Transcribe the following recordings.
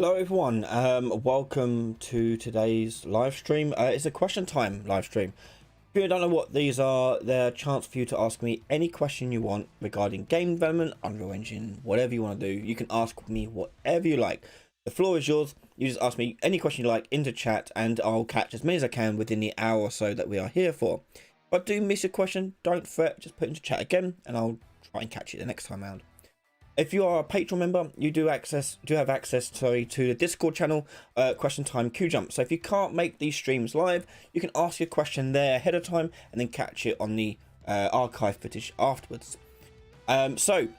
Hello everyone, welcome to today's live stream. It's a question time live stream. If you don't know what these are, they're a chance for you to ask me any question you want regarding game development, Unreal Engine, whatever you want to do. You can ask me whatever you like. The floor is yours. You just ask me any question you like into chat and I'll catch as many as I can within the hour or so that we are here for. If I do miss a question, don't fret, just put it into chat again and I'll try and catch it the next time around. If you are a Patreon member, you do have access to the Discord channel, question time queue jump. So if you can't make these streams live, you can ask your question there ahead of time and then catch it on the archive footage afterwards. So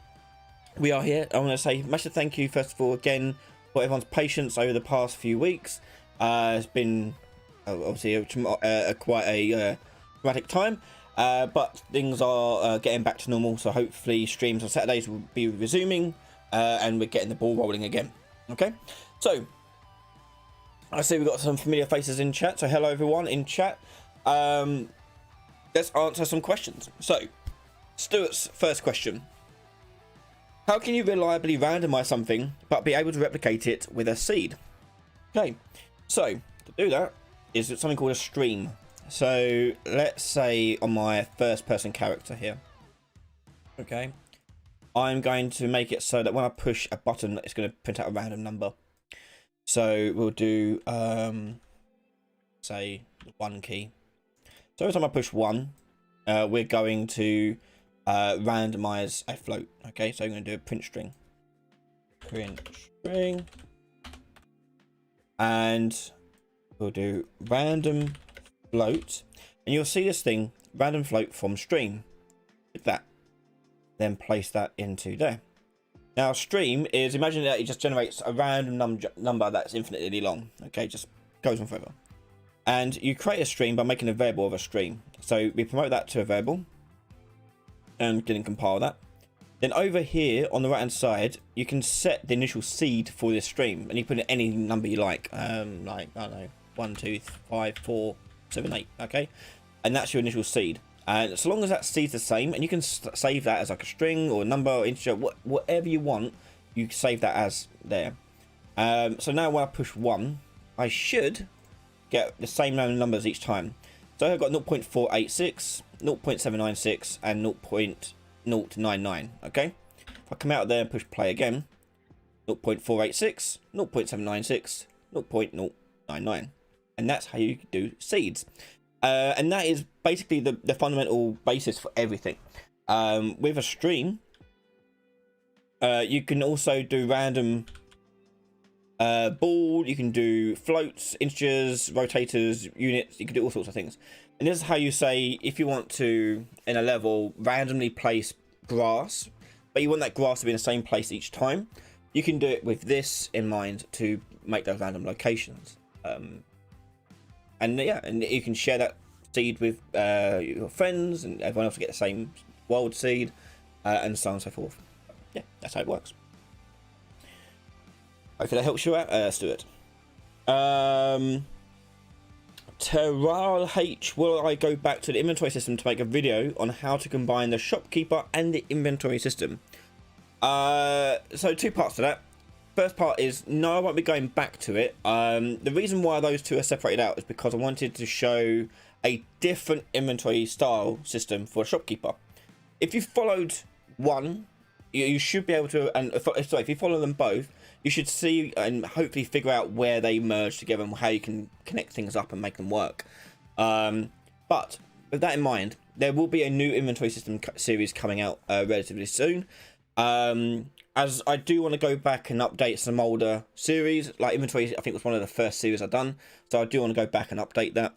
we are here. I want to say massive thank you first of all again for everyone's patience over the past few weeks. It's been obviously quite a dramatic time. But things are getting back to normal, so hopefully streams on Saturdays will be resuming and we're getting the ball rolling again. Okay, so I see we've got some familiar faces in chat, so hello everyone in chat. Let's answer some questions. So Stuart's first question: how can you reliably randomize something but be able to replicate it with a seed? Okay, so to do that is something called a stream. So let's say on my first person character here, okay, I'm going to make it so that when I push a button, it's going to print out a random number. So we'll do, say, the 1 key. So every time I push 1, we're going to randomize a float. Okay, so I'm going to do a print string. And we'll do random float, and you'll see this thing, random float from stream. With that, then place that into there. Now stream is, imagine that it just generates a random number that's infinitely long. Okay, just goes on forever. And you create a stream by making a variable of a stream. So we promote that to a variable and then compile that. Then over here on the right hand side, you can set the initial seed for this stream, and you put in any number you like I don't know, 1 2 5 4 7 8. Okay, and that's your initial seed, and so long as that seed's the same, and you can save that as like a string or a number or integer, whatever you want, you save that as there. So now when I push 1, I should get the same numbers each time. So I've got 0.486, 0.796 and 0.099. okay, if I come out of there and push play again, 0.486, 0.796, 0.099. And that's how you do seeds, and that is basically the fundamental basis for everything. With a stream, you can also do random ball, you can do floats, integers, rotators, units, you can do all sorts of things. And this is how you say, if you want to in a level randomly place grass, but you want that grass to be in the same place each time, you can do it with this in mind to make those random locations. And yeah, and you can share that seed with your friends, and everyone else will get the same wild seed, and so on and so forth. Yeah, that's how it works. Hopefully that helps you out, Stuart. Terral H, will I go back to the inventory system to make a video on how to combine the shopkeeper and the inventory system? So 2 parts to that. First part is, no, I won't be going back to it. The reason why those two are separated out is because I wanted to show a different inventory style system for a shopkeeper. If you followed one, you should be able to, and sorry, if you follow them both, you should see and hopefully figure out where they merge together and how you can connect things up and make them work. But with that in mind, there will be a new inventory system series coming out relatively soon. As I do want to go back and update some older series, like inventory I think was one of the first series I've done, so I do want to go back and update that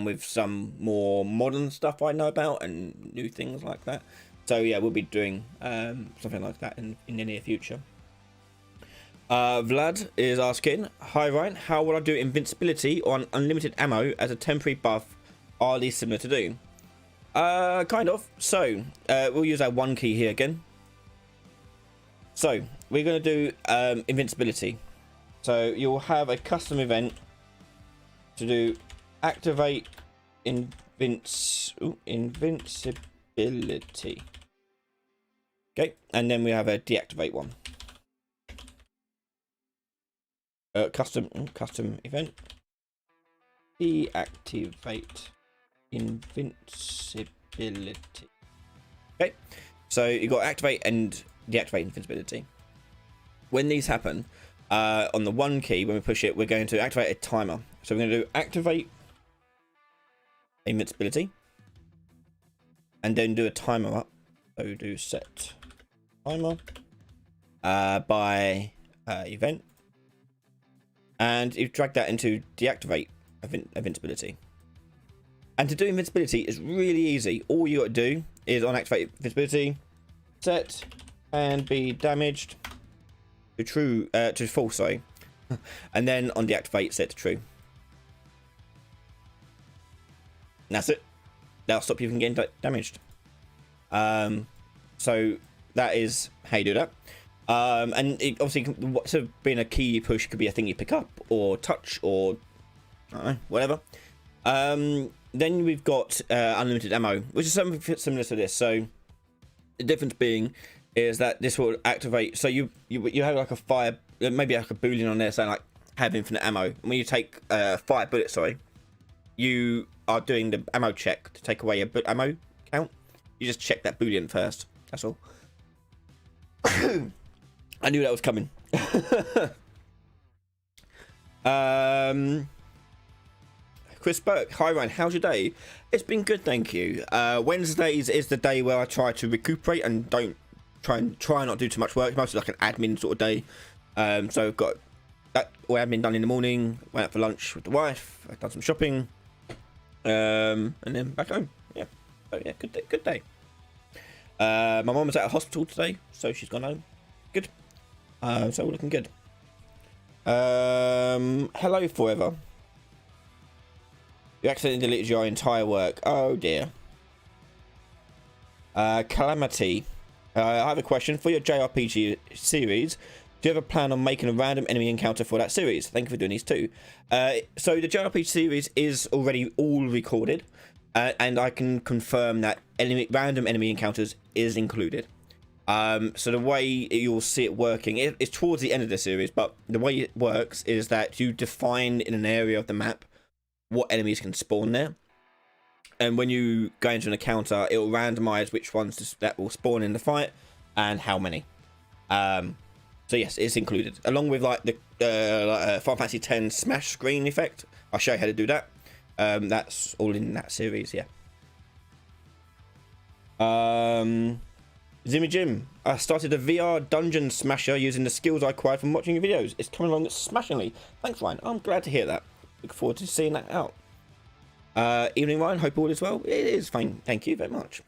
with some more modern stuff I know about and new things like that. So yeah, we'll be doing something like that in the near future. Vlad is asking, hi Ryan, how will I do invincibility or unlimited ammo as a temporary buff? Are these similar to do? Kind of. So we'll use our 1 key here again. So we're going to do invincibility. So you'll have a custom event to do activate invincibility. Okay, and then we have a deactivate one. custom event. Deactivate invincibility. Okay, so you got activate and deactivate invincibility. When these happen, on the 1 key, when we push it, we're going to activate a timer. So we're going to do activate invincibility, and then do a timer up. So do set timer by event, and you drag that into deactivate invincibility. And to do invincibility is really easy. All you got to do is on activate invincibility, set and be damaged to true, to false, sorry. And then on deactivate, set to true. And that's it. That'll stop you from getting damaged. So that is how you do that. And it obviously, sort of being a key push could be a thing you pick up or touch or I don't know, whatever. Then we've got unlimited ammo, which is something similar to this. So the difference being is that this will activate. So you have like a fire, maybe like a boolean on there saying like have infinite ammo. And when you take 5 bullets, sorry, you are doing the ammo check to take away a ammo count. You just check that boolean first. That's all. I knew that was coming. Chris Burke, hi Ryan, how's your day? It's been good, thank you. Wednesdays is the day where I try to recuperate and don't try not do too much work. It's mostly like an admin sort of day. So I've got that all admin done in the morning. Went out for lunch with the wife. I've done some shopping, and then back home. Yeah, so yeah, good day. Good day. My mum was at a hospital today, so she's gone home. Good. So all looking good. Hello forever. You accidentally deleted your entire work. Oh dear. Calamity. I have a question for your JRPG series. Do you have a plan on making a random enemy encounter for that series? Thank you for doing these too. So the JRPG series is already all recorded, and I can confirm that random enemy encounters is included. So the way you'll see it working, it's towards the end of the series, but the way it works is that you define in an area of the map what enemies can spawn there, and when you go into an encounter, it will randomize which ones that will spawn in the fight and how many. So yes, it's included along with like the Final Fantasy X smash screen effect. I'll show you how to do that. That's all in that series. Yeah. Zimmy Jim, I started a VR dungeon smasher using the skills I acquired from watching your videos. It's coming along smashingly. Thanks, Ryan. I'm glad to hear that. Look forward to seeing that out. Evening, Ryan. Hope all is well. It is fine. Thank you very much.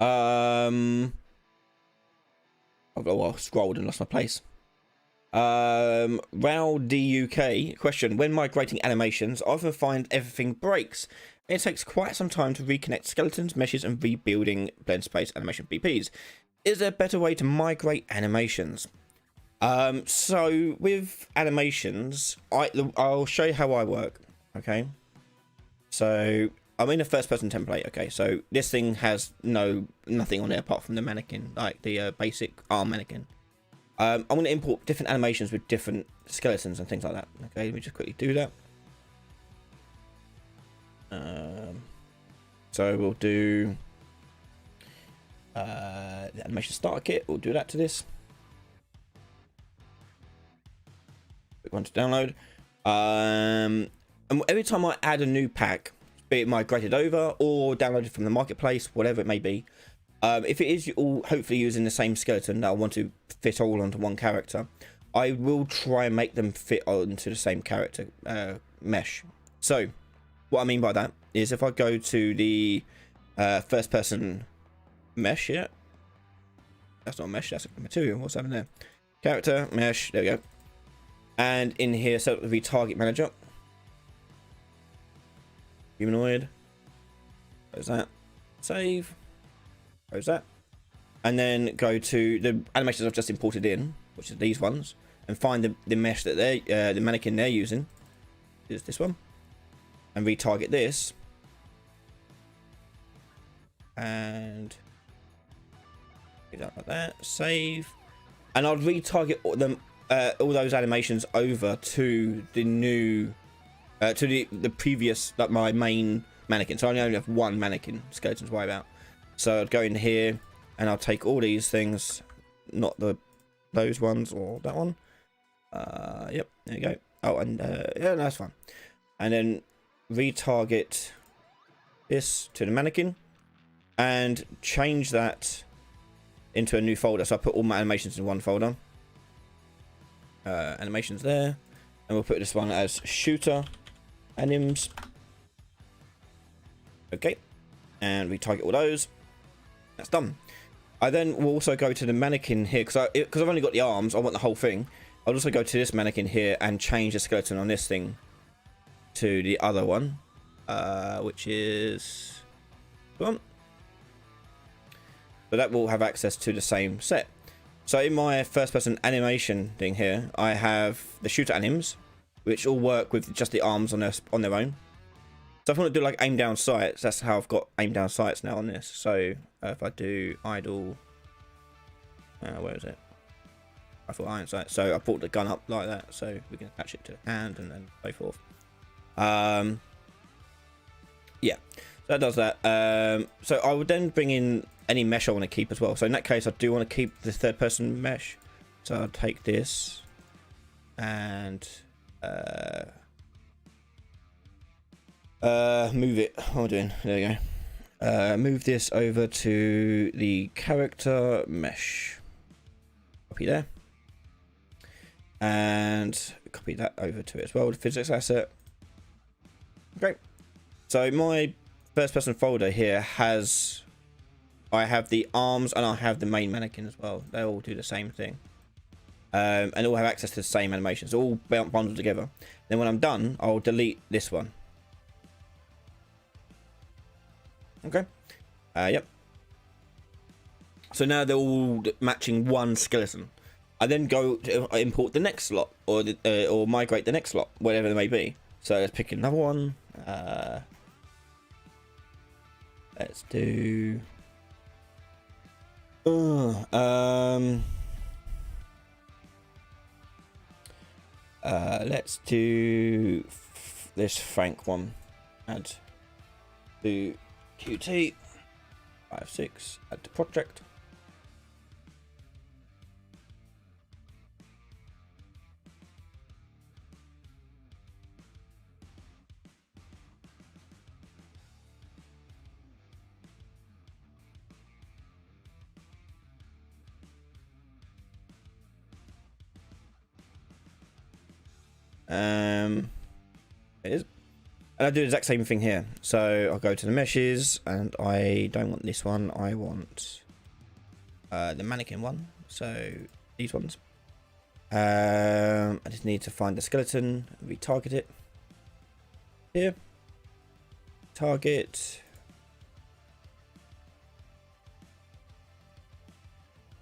Oh, I scrolled and lost my place. Rowdy UK question: when migrating animations, I often find everything breaks. It takes quite some time to reconnect skeletons, meshes, and rebuilding blend space animation BPs. Is there a better way to migrate animations? So with animations, I'll show you how I work. Okay, so I'm in a first-person template. Okay, so this thing has nothing on it apart from the mannequin, like the basic arm mannequin. I'm going to import different animations with different skeletons and things like that. Okay, let me just quickly do that. So we'll do the animation starter kit. We'll do that to this. Quick one to download. And every time I add a new pack, be it migrated over or downloaded from the marketplace, whatever it may be, if it is all hopefully using the same skeleton that I want to fit all onto one character, I will try and make them fit onto the same character mesh. So what I mean by that is if I go to the first person mesh, yeah, that's not a mesh, that's a material. What's happening there? Character mesh, there we go. And in here, set up the retarget manager. Humanoid. Close that. Save. Close that. And then go to the animations I've just imported in, which is these ones, and find the mesh that the mannequin they're using is this one, and retarget this, and do that like that. Save, and I'll retarget them all those animations over to the new, to the previous, like my main mannequin. So I only have one mannequin skeleton to worry about. So I'd go in here and I'll take all these things, not those ones or that one. Yep, there you go. Oh, and yeah, that's fine. And then retarget this to the mannequin and change that into a new folder. So I put all my animations in one folder. Animations there, and we'll put this one as shooter anims. Okay, and retarget all those. That's done. I then will also go to the mannequin here because I've only got the arms. I want the whole thing. I'll also go to this mannequin here and change the skeleton on this thing to the other one, which is one. So that will have access to the same set. So in my first person animation thing here, I have the shooter anims, which all work with just the arms on their own. So if I want to do like aim down sights, that's how I've got aim down sights now on this. So if I do idle, where is it? I thought iron sight. So I brought the gun up like that, so we can attach it to the hand and then so forth. Yeah, so that does that. So I would then bring in any mesh I want to keep as well. So in that case, I do want to keep the third person mesh. So I'll take this and move it. What am I doing? There you go. Move this over to the character mesh. Copy there. And copy that over to it as well, the physics asset. Great. So my first person folder here has, I have the arms and I have the main mannequin as well. They all do the same thing. And all have access to the same animations, all bundled together. Then when I'm done, I'll delete this one. Okay. Yep. So now they're all matching one skeleton. I then go to import the next slot or migrate the next slot, whatever it may be. So let's pick another one. Let's do. Let's do this Frank one. Add to QT 56. Add to project. It is, and I do the exact same thing here. So I'll go to the meshes, and I don't want this one. I want the mannequin one. So these ones. I just need to find the skeleton, retarget it here. Target.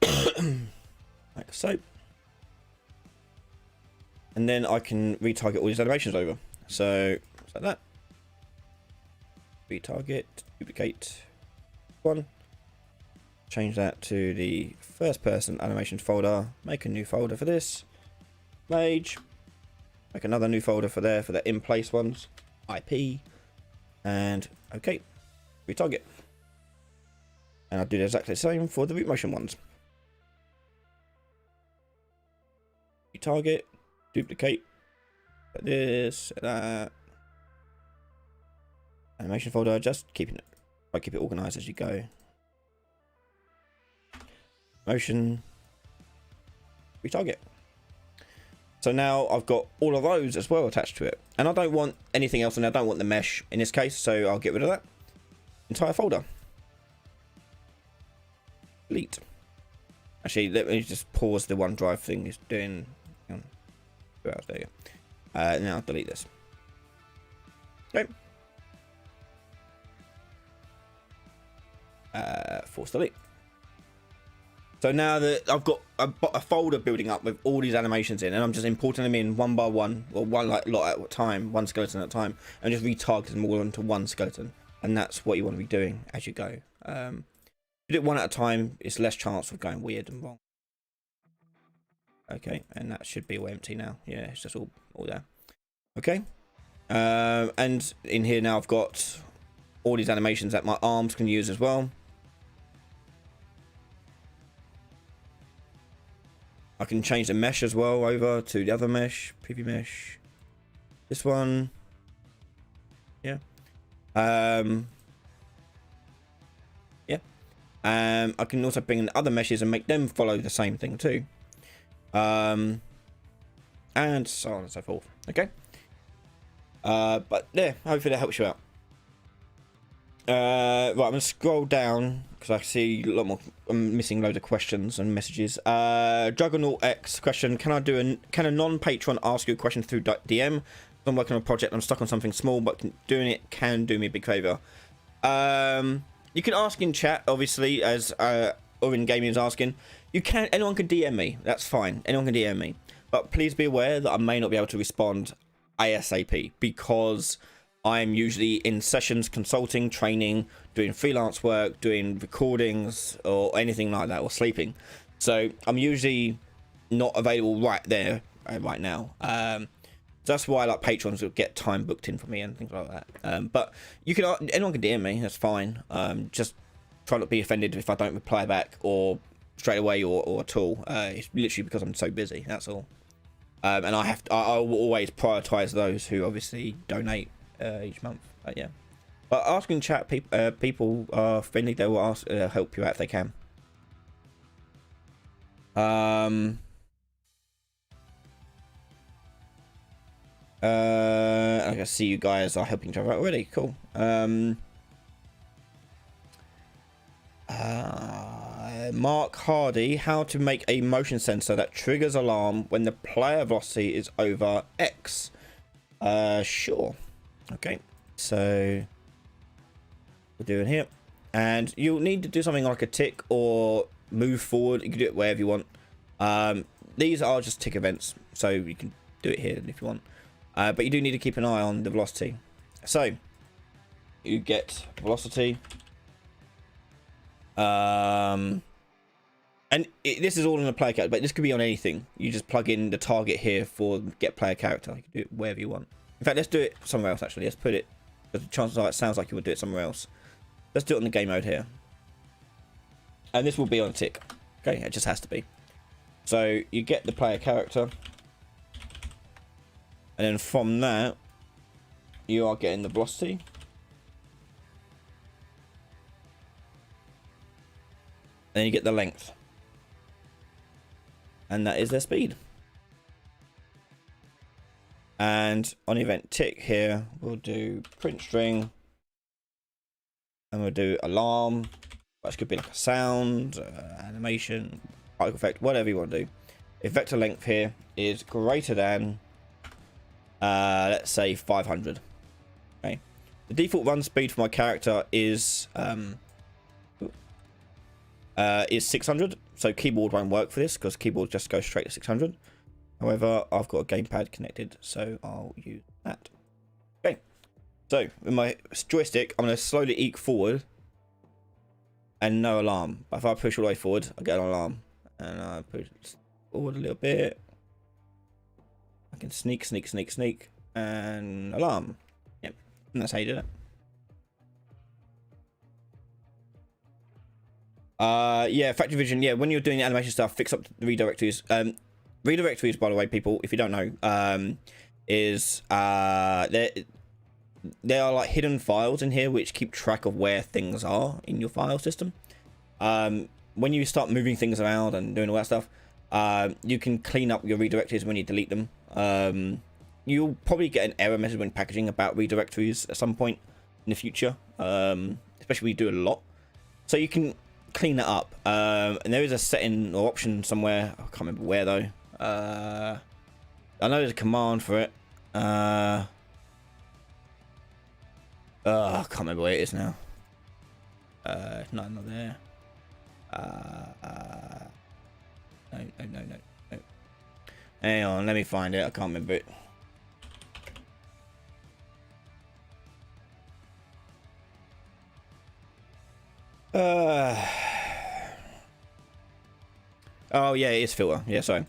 Like so. And then I can retarget all these animations over. So, like that. Retarget, duplicate one. Change that to the first person animation folder. Make a new folder for this. Mage. Make another new folder for there for the in place ones. IP. And okay. Retarget. And I'll do exactly the same for the root motion ones. Retarget. Duplicate this, that animation folder. Just keep it organized as you go. Motion, retarget. So now I've got all of those as well attached to it, and I don't want anything else, and I don't want the mesh in this case, so I'll get rid of that entire folder. Delete. Actually, let me just pause the OneDrive thing is doing. There you go. Now delete this. Okay. Force delete. So now that I've got a folder building up with all these animations in, and I'm just importing them in one by one, or one like lot at a time, one skeleton at a time, and just retargeting them all onto one skeleton. And that's what you want to be doing as you go. If you do it one at a time, it's less chance of going weird and wrong. Okay, and that should be all empty now. Yeah, it's just all there. Okay. And in here now I've got all these animations that my arms can use as well. I can change the mesh as well over to the other mesh, preview mesh. This one. Yeah. Yeah. I can also bring in other meshes and make them follow the same thing too. And so on and so forth. Okay. But yeah, hopefully that helps you out. Right, I'm gonna scroll down because I see a lot more. I'm missing loads of questions and messages. Juggernaut X question: Can a non-patron ask you a question through DM? I'm working on a project. I'm stuck on something small, but doing it can do me a big favor. You can ask in chat, obviously, as Orin Gaming is asking. You can. Anyone can DM me. That's fine. Anyone can DM me. But please be aware that I may not be able to respond ASAP because I'm usually in sessions, consulting, training, doing freelance work, doing recordings, or anything like that, or sleeping. So I'm usually not available right there, right now. So that's why like patrons will get time booked in for me and things like that. But you can, anyone can DM me. That's fine. Just try not to be offended if I don't reply back or straight away or at all. It's literally because I'm so busy. That's all. And I will always prioritize those who obviously donate each month. Yeah. But asking chat, people are friendly. They will help you out if they can. I can see you guys are helping each other out already. Cool. Mark Hardy, how to make a motion sensor that triggers alarm when the player velocity is over X. Sure. Okay, so we're doing here, and you'll need to do something like a tick or move forward. You can do it wherever you want. These are just tick events, so you can do it here if you want. But you do need to keep an eye on the velocity. So you get velocity. This is all in a player character, but this could be on anything. You just plug in the target here for get player character. You can do it wherever you want. In fact, let's do it somewhere else actually. Let's put it, because the chances are it sounds like you would do it somewhere else. Let's do it on the game mode here. And this will be on a tick. Okay, it just has to be. So you get the player character. And then from that, you are getting the velocity. Then you get the length. And that is their speed. And on event tick here, we'll do print string. And we'll do alarm. Which could be like a sound, animation, particle effect, whatever you want to do. If vector length here is greater than, let's say 500. Okay. The default run speed for my character is 600. So keyboard won't work for this because keyboard just goes straight to 600. However, I've got a gamepad connected, so I'll use that. Okay. So with my joystick, I'm going to slowly eke forward and no alarm. But if I push all the way forward, I get an alarm. And I push forward a little bit. I can sneak, and alarm. Yep, and that's how you do it. Yeah, factory vision. Yeah, when you're doing the animation stuff, fix up the redirectories. Redirectories, by the way, people, if you don't know, is there are like hidden files in here which keep track of where things are in your file system. When you start moving things around and doing all that stuff, you can clean up your redirectories when you delete them. You'll probably get an error message when packaging about redirectories at some point in the future, especially when you do it a lot. So you can clean that up. And there is a setting or option somewhere. I can't remember where though. I know there's a command for it. I can't remember where it is now. Not there. No. Hang on, let me find it. I can't remember it. Oh yeah, it is filter. Yeah, sorry.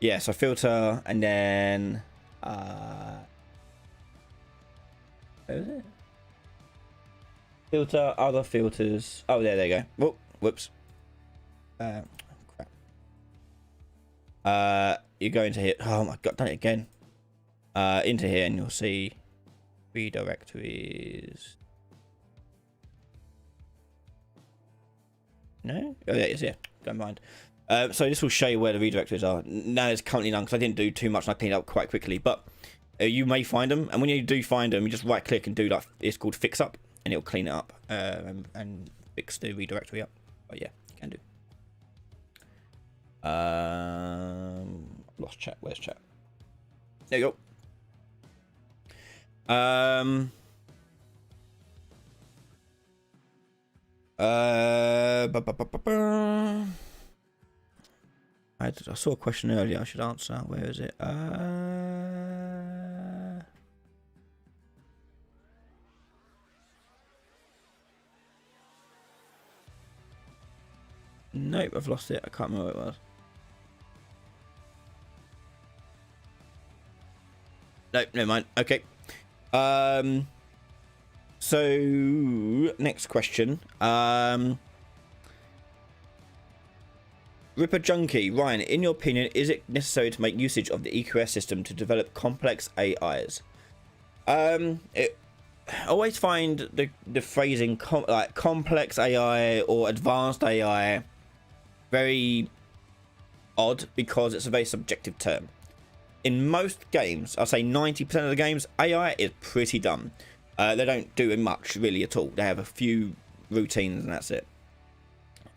Yeah, so filter, and then where is it? Filter, other filters. Oh, there you go. Oh, whoops. Crap. You go into here. Oh my god, done it again. Into here, and you'll see redirectories. No? Oh, there it is, yeah. Don't mind. So this will show you where the redirectories are. Now there's currently none because I didn't do too much and I cleaned it up quite quickly. But you may find them, and when you do find them, you just right click and do like, it's called fix up, and it'll clean it up and fix the redirectory up. But yeah, you can do. Lost chat. Where's chat? There you go. I saw a question earlier I should answer. Where is it? Nope, I've lost it. I can't remember what it was. Nope, never mind. Okay. So next question. Ripper Junkie, Ryan, in your opinion, is it necessary to make usage of the EQS system to develop complex AIs? I always find the phrasing like complex AI or advanced AI very odd because it's a very subjective term. In most games, I'll say 90% of the games, AI is pretty dumb. They don't do much really at all. They have a few routines and that's it.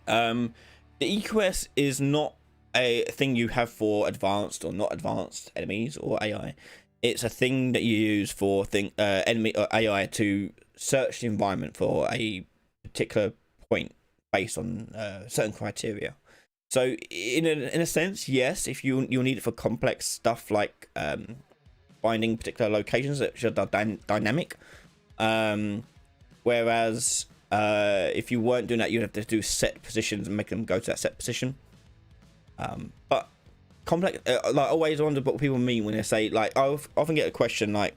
The EQS is not a thing you have for advanced or not advanced enemies or AI. It's a thing that you use for enemy or AI to search the environment for a particular point based on certain criteria. So in a sense, yes, if you'll need it for complex stuff like finding particular locations that are dynamic. Whereas if you weren't doing that, you'd have to do set positions and make them go to that set position. But complex, like, always wonder what people mean when they say, like, I often get a question like,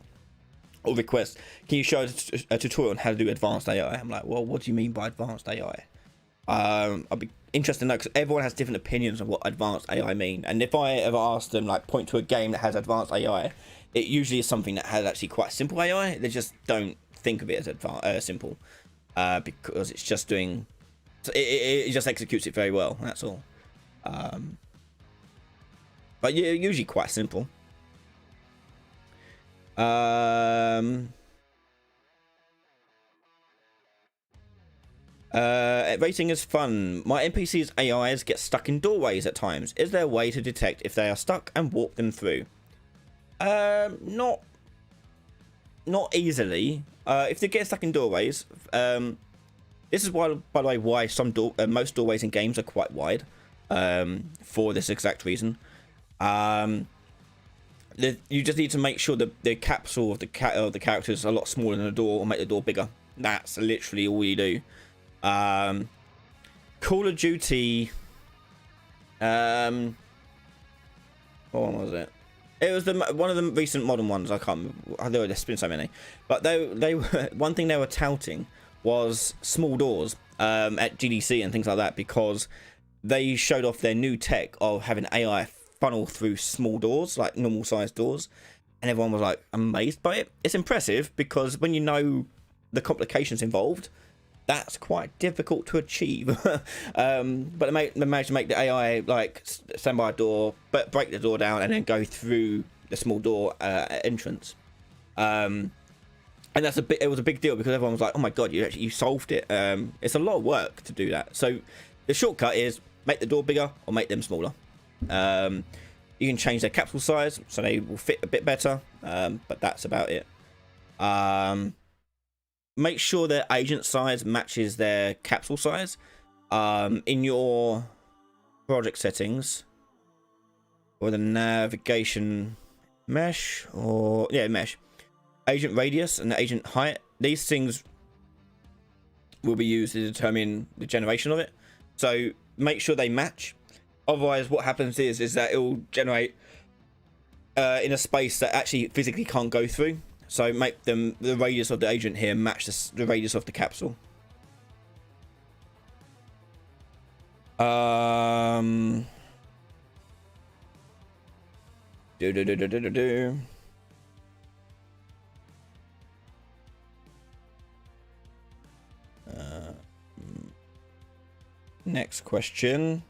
or request, can you show a tutorial on how to do advanced AI? I'm like, well, what do you mean by advanced AI? I'll be interested to know because everyone has different opinions on what advanced AI mean. And if I ever ask them, like, point to a game that has advanced AI, it usually is something that has actually quite simple AI. They just don't think of it as simple because it's just doing, it just executes it very well. That's all. But yeah, usually quite simple. Racing is fun. My NPC's AIs get stuck in doorways at times. Is there a way to detect if they are stuck and walk them through? Not easily. If they get stuck in doorways, this is why, by the way, why most doorways in games are quite wide. For this exact reason. You just need to make sure that the capsule of the character is a lot smaller than the door, or make the door bigger. That's literally all you do. Call of Duty. What one was it? It was one of the recent modern ones. I can't remember. There's been so many, but they were, one thing they were touting was small doors at GDC and things like that, because they showed off their new tech of having AI funnel through small doors, like normal sized doors, and everyone was like amazed by it. It's impressive because when you know the complications involved, that's quite difficult to achieve. But they managed to make the AI like stand by a door, but break the door down and then go through the small door entrance. And that's it was a big deal because everyone was like, "Oh my god, you solved it!" It's a lot of work to do that. So the shortcut is make the door bigger or make them smaller. You can change their capsule size so they will fit a bit better, but that's about it. Make sure their agent size matches their capsule size. In your project settings or the navigation mesh, or mesh, agent radius and the agent height, these things will be used to determine the generation of it. So make sure they match. Otherwise, what happens is that it will generate in a space that actually physically can't go through. So make the radius of the agent here match the radius of the capsule. Next question.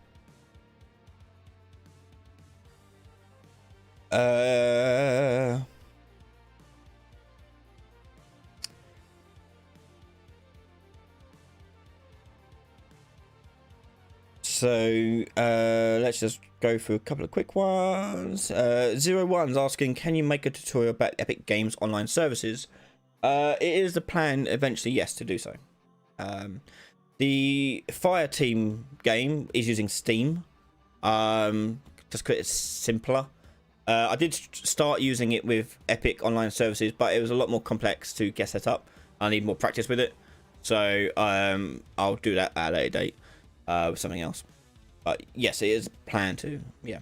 So let's just go through a couple of quick ones. 01's asking, can you make a tutorial about Epic Games online services? It is the plan eventually, yes, to do so. The Fireteam game is using Steam, just because it's simpler. I did start using it with Epic online services, but it was a lot more complex to get set up. I need more practice with it, so I'll do that at a later date with something else. But yes, it is planned to, yeah.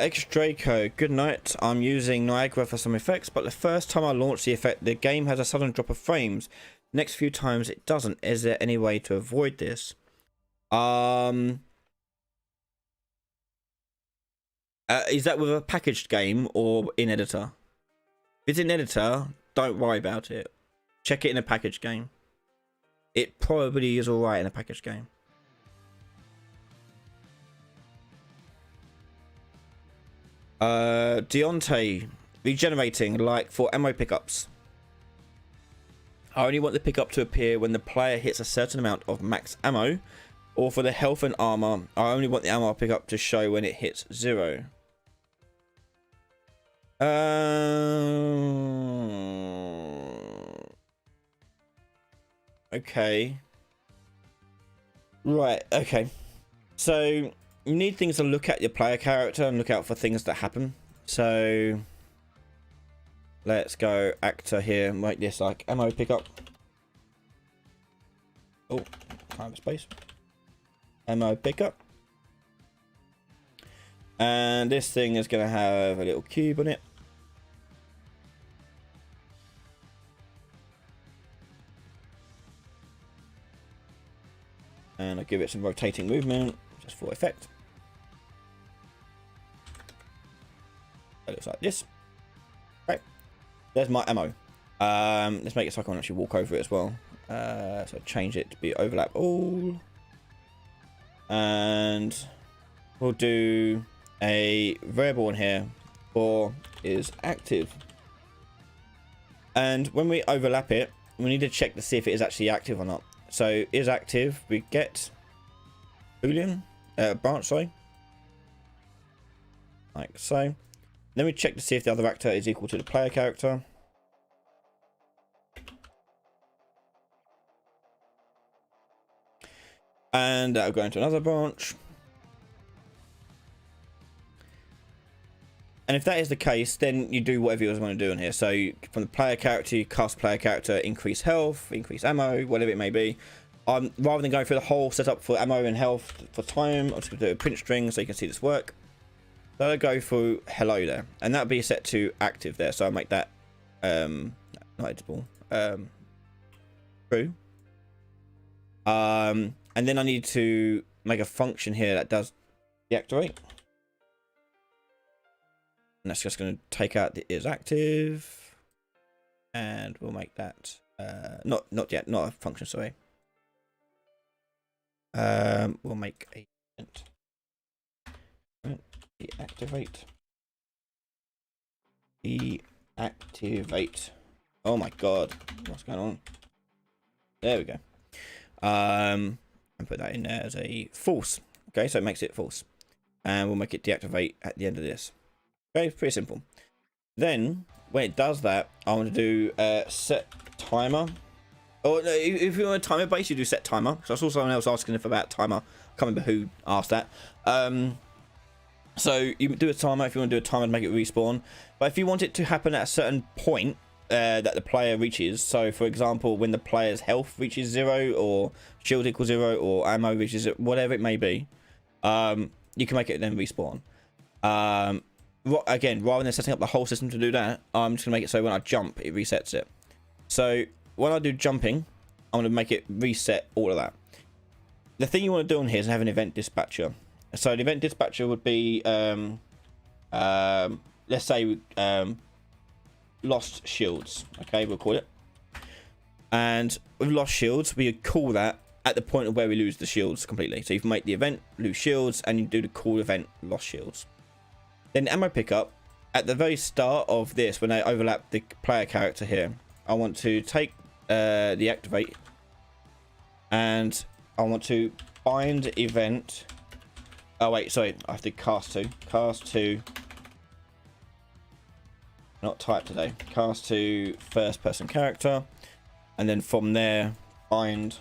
X Draco, good night. I'm using Niagara for some effects, but the first time I launched the effect, the game has a sudden drop of frames. Next few times it doesn't. Is there any way to avoid this? Is that with a packaged game or in editor? If it's in editor, don't worry about it. Check it in a packaged game. It probably is alright in a packaged game. Deontay, regenerating, like for ammo pickups. I only want the pickup to appear when the player hits a certain amount of max ammo, or for the health and armor, I only want the ammo pickup to show when it hits 0. Okay. Right, okay. So you need things to look at your player character and look out for things that happen. So let's go actor here, make this like ammo pickup. Oh, time of space. Ammo pickup. And this thing is going to have a little cube on it. And I'll give it some rotating movement just for effect. It looks like this. Right, there's my ammo. Let's make it so I can actually walk over it as well. So change it to be overlap all, and we'll do a variable in here for is active. And when we overlap it, we need to check to see if it is actually active or not. So is active, we get boolean branch, sorry, like so. Then we check to see if the other actor is equal to the player character. And that'll go into another branch. And if that is the case, then you do whatever you want to do in here. So from the player character, you cast player character, increase health, increase ammo, whatever it may be. Rather than going through the whole setup for ammo and health for time, I'm just going to do a print string so you can see this work. So I'll go through hello there, and that'll be set to active there. So I'll make that not editable, true. And then I need to make a function here that does deactivate, and that's just going to take out the is active, and we'll make that not yet, not a function, sorry. We'll make a event. Deactivate. Oh my god, what's going on? There we go. And put that in there as a false. Okay, so it makes it false, and we'll make it deactivate at the end of this. Okay, pretty simple. Then when it does that, I want to do set timer. Or no, if you want a timer base, you do set timer. So I saw someone else asking if about timer. I can't remember who asked that. So you do a timer if you want to do a timer to make it respawn. But if you want it to happen at a certain point that the player reaches, so for example, when the player's health reaches 0, or shield equals 0, or ammo reaches 0, whatever it may be, you can make it then respawn. Again, rather than setting up the whole system to do that, I'm just gonna make it so when I jump, it resets it. So when I do jumping, I'm going to make it reset all of that. The thing you want to do on here is have an event dispatcher. So the event dispatcher would be, let's say, lost shields. Okay, we'll call it. And with lost shields, we call that at the point of where we lose the shields completely. So you can make the event lose shields, and you do the call event lost shields. Then ammo pickup, at the very start of this, when I overlap the player character here, I want to take the activate, and I want to bind event. Oh wait, sorry, I have to cast to not type today, cast to first person character, and then from there bind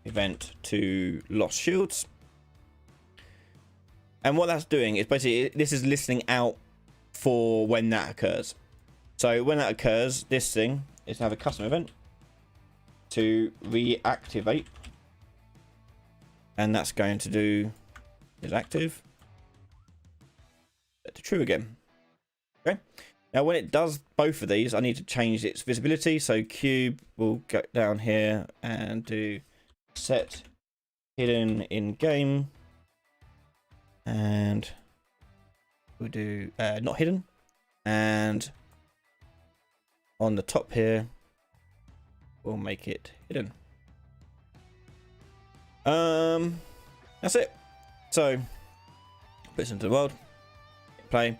event to lost shields. And what that's doing is basically, this is listening out for when that occurs. So when that occurs, this thing is to have a custom event to reactivate, and that's going to do is active, set to true again. Okay, now when it does both of these, I need to change its visibility. So cube will go down here and do set hidden in game, and we'll do not hidden, and on the top here we'll make it hidden. That's it. So put this into the world, play.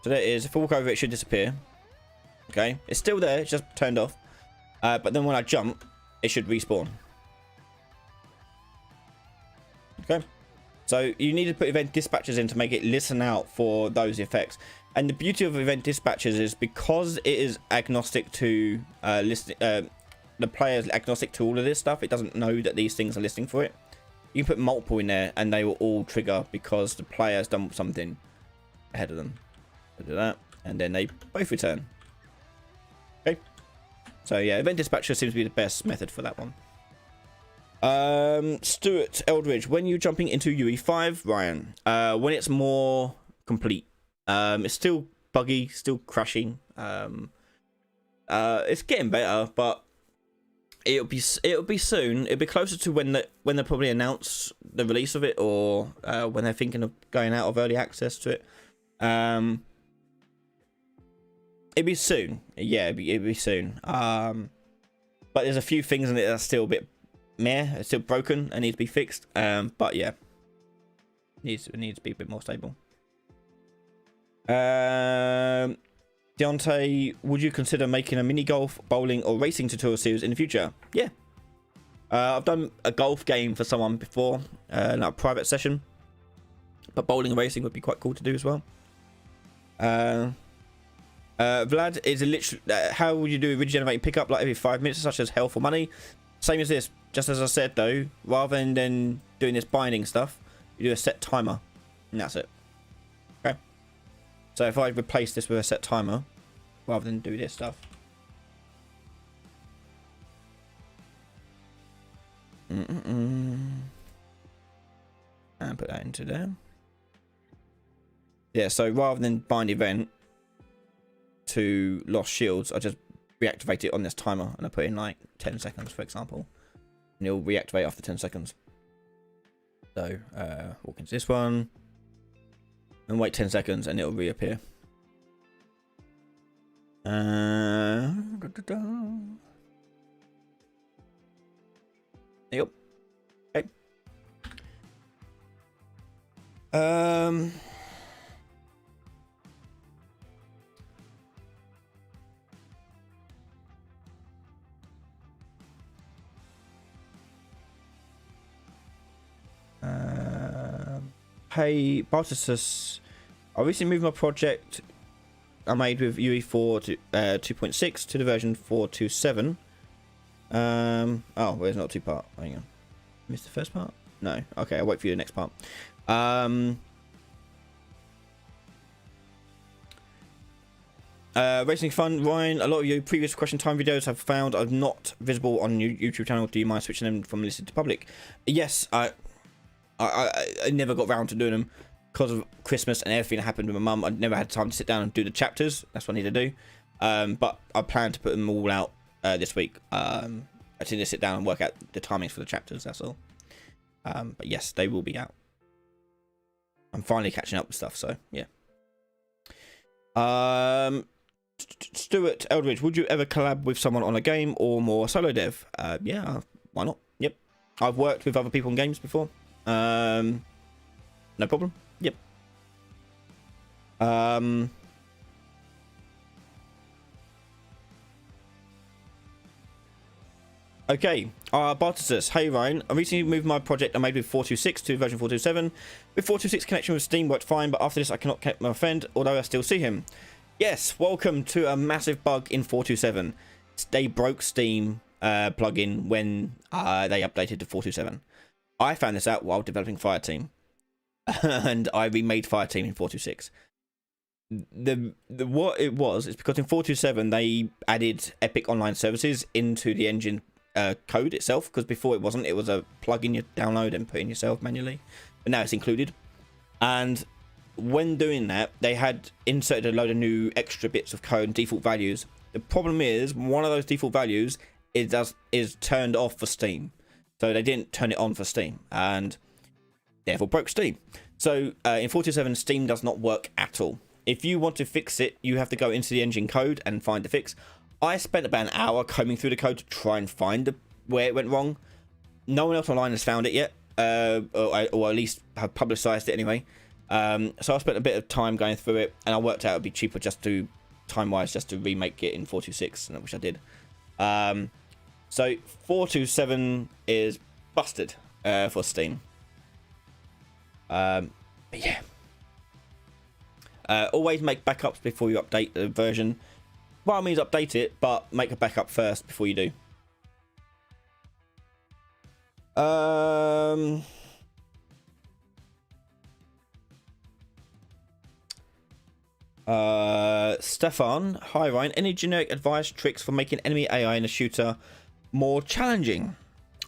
So there it is. If I walk over it, should disappear. Okay, it's still there, it's just turned off, but then when I jump, it should respawn. Okay, so you need to put event dispatchers in to make it listen out for those effects. And the beauty of event dispatchers is because it is agnostic to the player's agnostic to all of this stuff, it doesn't know that these things are listening for it. You can put multiple in there and they will all trigger because the player's done something ahead of them. Do that, and then they both return. Okay, so yeah, event dispatcher seems to be the best method for that one. Stuart Eldridge, when you're jumping into UE5, Ryan, when it's more complete, it's still buggy, still crashing. It's getting better, but it'll be soon. It'll be closer to when they probably announce the release of it, or when they're thinking of going out of early access to it. It'll be soon. Yeah, it'll be soon. But there's a few things in it that's still a bit meh. It's still broken and needs to be fixed. But yeah, it needs to be a bit more stable. Deontay, would you consider making a mini golf, bowling, or racing tutorial series in the future? Yeah. I've done a golf game for someone before, like a private session. But bowling and racing would be quite cool to do as well. Vlad is a literally how would you do regenerating pickup like every 5 minutes, such as health or money? Same as this, just as I said though, rather than doing this binding stuff, you do a set timer, and that's it. Okay, so if I replace this with a set timer rather than do this stuff, and put that into there. Yeah, so rather than bind event to lost shields, I just reactivate it on this timer, and I put in like 10 seconds, for example, and it'll reactivate after 10 seconds. So walk into this one and wait 10 seconds, and it'll reappear. Yep. Okay. Hey, Bartisus, I recently moved my project I made with UE4 to 2.6 to the version 4.27. Oh, well, it's not two-part. Hang on. Missed the first part? No. Okay, I'll wait for you the next part. Racing Fun, Ryan, a lot of your previous question time videos have found are not visible on your YouTube channel. Do you mind switching them from listed to public? Yes, I never got round to doing them because of Christmas and everything that happened with my mum. I never had time to sit down and do the chapters. That's what I need to do. But I plan to put them all out this week. I just need to sit down and work out the timings for the chapters. That's all. But yes, they will be out. I'm finally catching up with stuff, so yeah. Stuart Eldridge, would you ever collab with someone on a game or more solo dev? Yeah, why not? Yep. I've worked with other people in games before. No problem. Yep. Okay, Bartisus, hey Ryan, I recently moved my project I made with 426 to version 427. With 426 connection with Steam worked fine, but after this I cannot connect my friend, although I still see him. Yes, welcome to a massive bug in 427. They broke Steam plugin when they updated to 427. I found this out while developing Fireteam, and I remade Fireteam in 426. What it was is because in 427 they added Epic Online Services into the engine code itself, because before it wasn't. It was a plugin you download and put in yourself manually, but now it's included. And when doing that, they had inserted a load of new extra bits of code and default values. The problem is one of those default values is turned off for Steam, so they didn't turn it on for Steam, and therefore broke Steam. So in 427 Steam does not work at all. If you want to fix it, you have to go into the engine code and find the fix. I spent about an hour combing through the code to try and find where it went wrong. No one else online has found it yet, or at least have publicized it anyway. So I spent a bit of time going through it, and I worked out it'd be cheaper just to, time-wise, just to remake it in 426, which I did. So 427 is busted for Steam. But yeah. Always make backups before you update the version. By all means, update it, but make a backup first before you do. Stefan, hi Ryan. Any generic advice, tricks for making enemy AI in a shooter more challenging?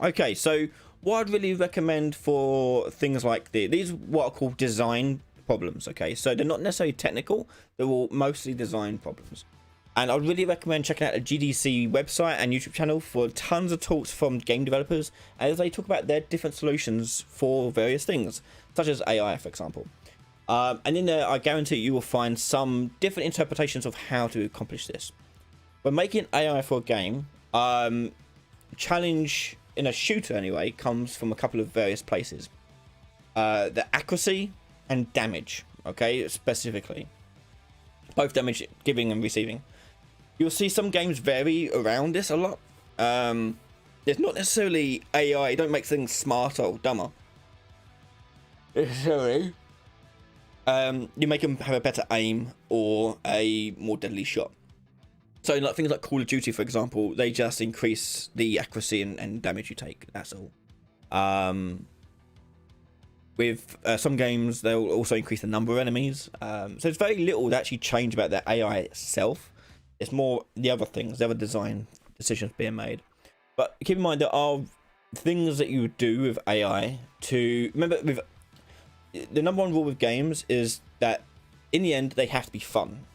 Okay, so what I'd really recommend for things like these are what are called design problems. Okay, so they're not necessarily technical, they're all mostly design problems. And I'd really recommend checking out the GDC website and YouTube channel for tons of talks from game developers as they talk about their different solutions for various things, such as AI, for example. And in there, I guarantee you will find some different interpretations of how to accomplish this. When making AI for a game, challenge in a shooter anyway comes from a couple of various places. The accuracy and damage, okay, specifically. Both damage giving and receiving. You'll see some games vary around this a lot. It's not necessarily AI, don't make things smarter or dumber. Sorry. You make them have a better aim or a more deadly shot. So like things like Call of Duty, for example, they just increase the accuracy and damage you take. That's all. With some games, they'll also increase the number of enemies. So there's very little that actually change about the AI itself. It's more the other things, the other design decisions being made. But keep in mind, there are things that you would do with AI to... Remember, with the number one rule with games is that in the end, they have to be fun.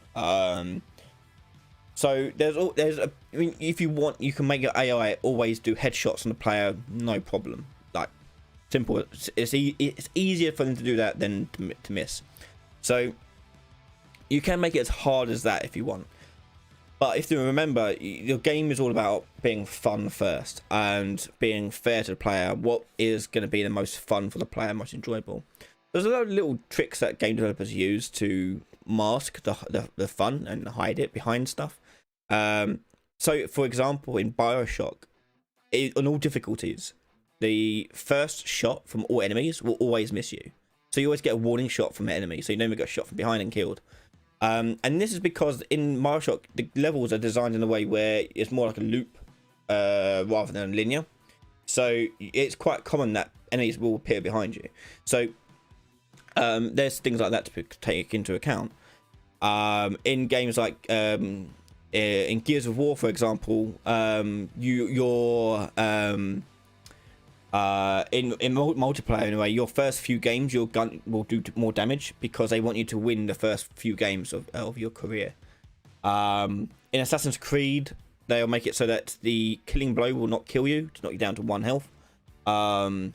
So I mean, if you want, you can make your AI always do headshots on the player, no problem. Like, simple. It's easier for them to do that than to miss. So you can make it as hard as that if you want. But if you remember, your game is all about being fun first and being fair to the player. What is going to be the most fun for the player, most enjoyable? There's a lot of little tricks that game developers use to mask the fun and hide it behind stuff. So, for example, in Bioshock, on all difficulties, the first shot from all enemies will always miss you. So you always get a warning shot from the enemy, so you never get shot from behind and killed. And this is because in Mario Shock, the levels are designed in a way where it's more like a loop rather than linear. So it's quite common that enemies will appear behind you. So there's things like that to take into account. In games like in Gears of War, for example, in multiplayer anyway, your first few games your gun will do more damage because they want you to win the first few games of your career. In Assassin's Creed, they'll make it so that the killing blow will not kill you, to knock you down to 1 health, and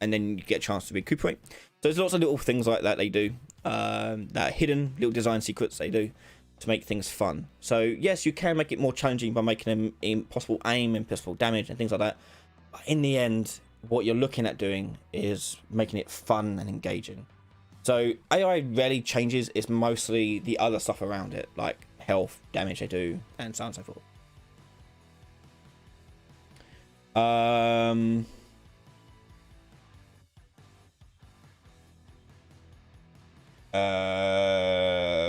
then you get a chance to recuperate. So there's lots of little things like that they do, that are hidden little design secrets they do to make things fun. So yes, you can make it more challenging by making them impossible aim, impossible damage, and things like that. In the end, what you're looking at doing is making it fun and engaging. So AI rarely changes. It's mostly the other stuff around it, like health, damage they do, and so on and so forth.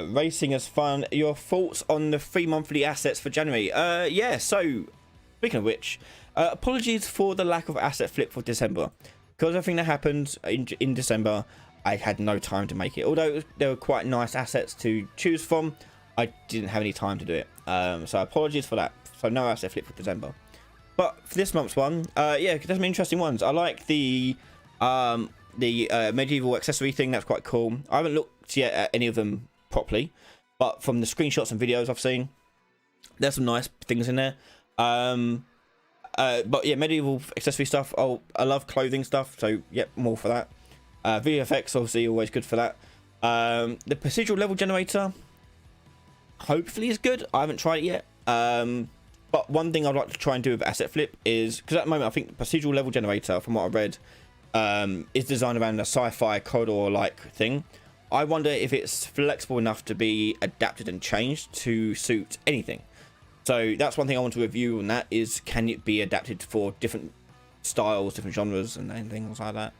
Racing is fun. Your thoughts on the 3 monthly assets for January? Yeah, so speaking of which, apologies for the lack of asset flip for December. Because everything that happened in December, I had no time to make it. Although there were quite nice assets to choose from, I didn't have any time to do it. So apologies for that. So no asset flip for December. But for this month's one, yeah, there's some interesting ones. I like the medieval accessory thing. That's quite cool. I haven't looked yet at any of them properly, but from the screenshots and videos I've seen, there's some nice things in there. But yeah, medieval accessory stuff. Oh, I love clothing stuff, so yep, more for that. VFX obviously always good for that. The procedural level generator hopefully is good. I haven't tried it yet. But one thing I'd like to try and do with asset flip is, because at the moment I think the procedural level generator, from what I read, is designed around a sci-fi corridor like thing. I wonder if it's flexible enough to be adapted and changed to suit anything. So that's one thing I want to review on that, is can it be adapted for different styles, different genres and things like that.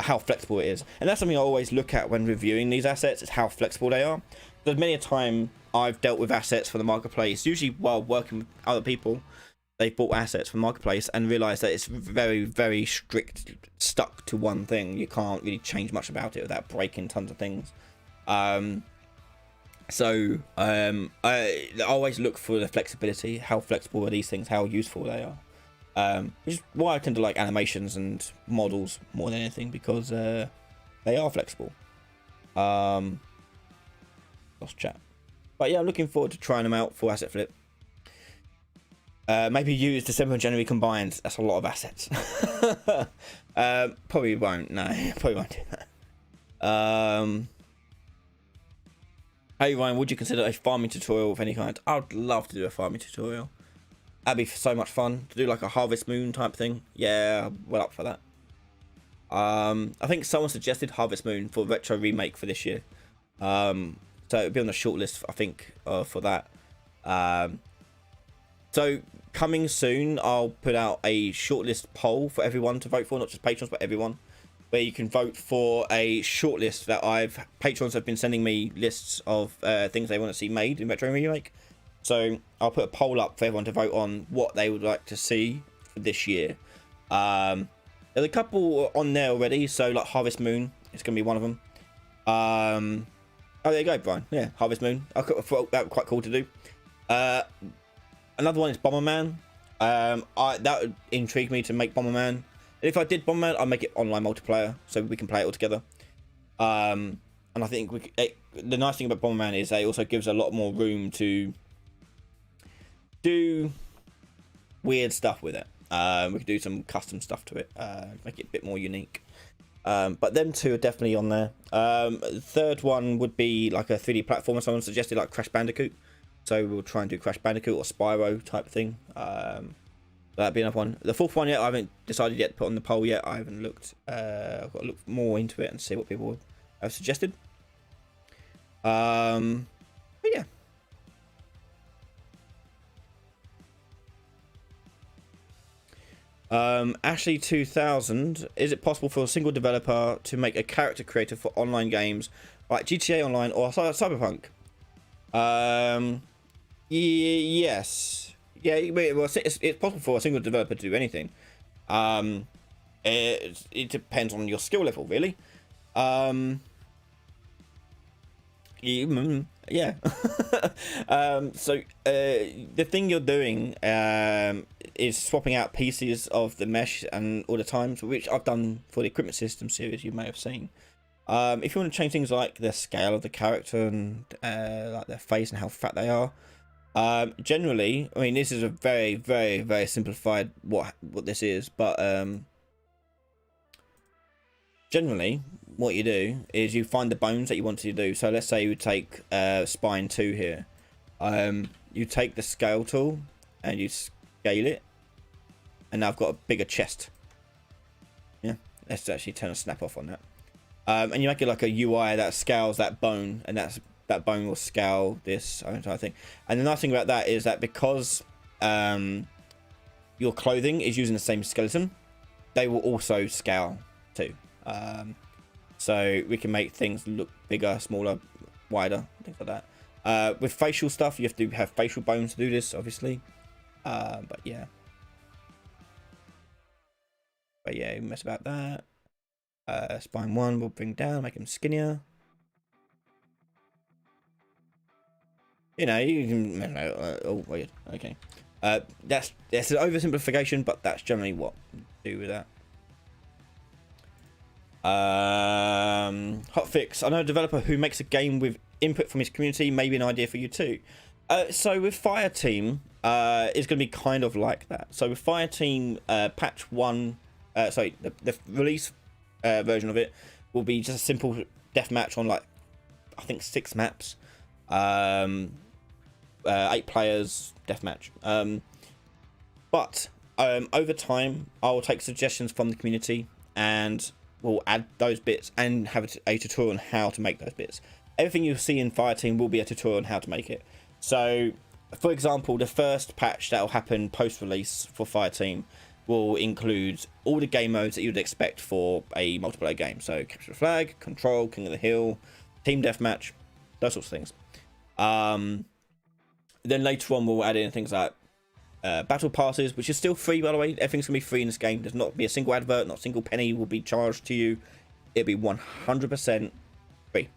How flexible it is. And that's something I always look at when reviewing these assets, is how flexible they are. There's many a time I've dealt with assets for the marketplace, usually while working with other people. They've bought assets from marketplace and realised that it's very, very strict, stuck to one thing. You can't really change much about it without breaking tons of things. I always look for the flexibility. How flexible are these things? How useful they are. Which is why I tend to like animations and models more than anything, because they are flexible. Lost chat. But yeah, I'm looking forward to trying them out for asset flip. Maybe use December and January combined. That's a lot of assets. Probably won't. No, probably won't do that. Hey Ryan, would you consider a farming tutorial of any kind? I'd love to do a farming tutorial. That'd be so much fun to do, like a Harvest Moon type thing. Yeah, well up for that. I think someone suggested Harvest Moon for retro remake for this year. So it'd be on the shortlist, I think, for that. So coming soon, I'll put out a shortlist poll for everyone to vote for, not just patrons, but everyone, where you can vote for a shortlist that patrons have been sending me lists of things they want to see made in retro remake. So I'll put a poll up for everyone to vote on what they would like to see for this year. There's a couple on there already, so like Harvest Moon is going to be one of them. Oh, there you go, Brian. Yeah, Harvest Moon. I thought that was quite cool to do. Another one is Bomberman. That would intrigue me to make Bomberman. And if I did Bomberman, I'd make it online multiplayer so we can play it all together. And I think the nice thing about Bomberman is it also gives a lot more room to do weird stuff with it. We could do some custom stuff to it, make it a bit more unique. But them two are definitely on there. The third one would be like a 3D platformer. Someone suggested like Crash Bandicoot. So we'll try and do Crash Bandicoot or Spyro type thing. That'd be another one. The fourth one yet, I haven't decided yet to put on the poll yet. I haven't looked. I've got to look more into it and see what people have suggested. But yeah. Ashley 2000, is it possible for a single developer to make a character creator for online games like GTA Online or Cyberpunk. Yes, yeah. Well, it's possible for a single developer to do anything. It depends on your skill level, really. Yeah. So the thing you're doing is swapping out pieces of the mesh and all the times, which I've done for the equipment system series you may have seen. If you want to change things like the scale of the character and like their face and how fat they are, generally, I mean, this is a very, very, very simplified what this is, but generally what you do is you find the bones that you want to do. So let's say you take spine 2 here. You take the scale tool and you scale it, and now I've got a bigger chest. Yeah, let's actually turn a snap off on that. And you make it like a UI that scales that bone, and that bone will scale this entire thing. And the nice thing about that is that because your clothing is using the same skeleton, they will also scale too. So we can make things look bigger, smaller, wider, things like that. With facial stuff, you have to have facial bones to do this, obviously. But yeah, mess about that. Spine 1 will bring down, make him skinnier. You know, you can. Oh, weird. Okay. That's an oversimplification, but that's generally what you do with that. Hotfix. I know a developer who makes a game with input from his community. Maybe an idea for you too. So with Fireteam, it's going to be kind of like that. So with Fireteam, patch 1, sorry, the release version of it will be just a simple deathmatch on like I think 6 maps, 8 players deathmatch. But over time, I will take suggestions from the community and we'll add those bits and have a tutorial on how to make those bits. Everything you see in Fireteam will be a tutorial on how to make it. So, for example, the first patch that will happen post-release for Fireteam will include all the game modes that you'd expect for a multiplayer game. So, Capture the Flag, Control, King of the Hill, Team Deathmatch, those sorts of things. Then later on, we'll add in things like battle passes, which is still free, by the way. Everything's gonna be free in this game. There's not be a single advert, not a single penny will be charged to you. It'll be 100% free.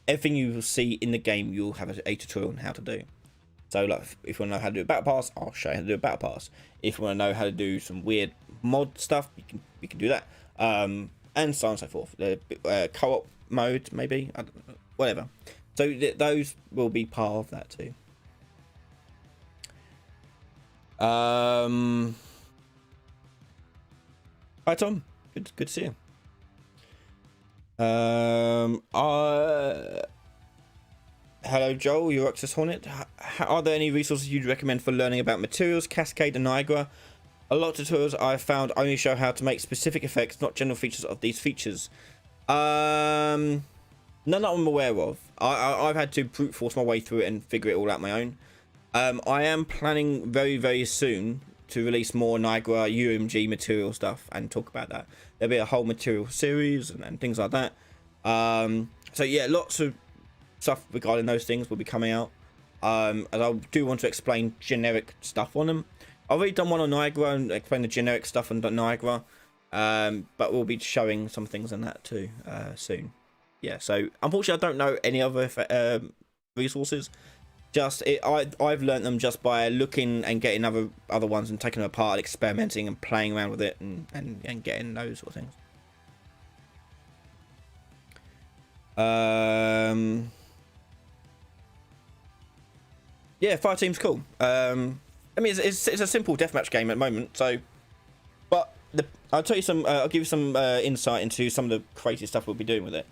Everything you will see in the game, you'll have a tutorial on how to do. So, like, if you want to know how to do a battle pass, I'll show you how to do a battle pass. If you want to know how to do some weird mod stuff, you can do that, and so on and so forth. The co-op mode, maybe, I don't know, whatever. So those will be part of that too. Hi Tom, good to see you. Hello Joel, you're Oxus Hornet. Are there any resources you'd recommend for learning about materials, Cascade and Niagara? A lot of tutorials I've found only show how to make specific effects, not general features of these features. None that I'm aware of. I've had to brute force my way through it and figure it all out my own. I am planning very, very soon to release more Niagara UMG material stuff and talk about that. There'll be a whole material series and things like that. So yeah, lots of stuff regarding those things will be coming out. And I do want to explain generic stuff on them. I've already done one on Niagara and explain the generic stuff on Niagara. But we'll be showing some things on that too soon. Yeah, so unfortunately I don't know any other resources. I've learned them just by looking and getting other ones and taking them apart, experimenting and playing around with it and getting those sort of things. Yeah, Fireteam's cool. I mean, it's a simple deathmatch game at the moment. So, but I'll tell you some. I'll give you some insight into some of the crazy stuff we'll be doing with it.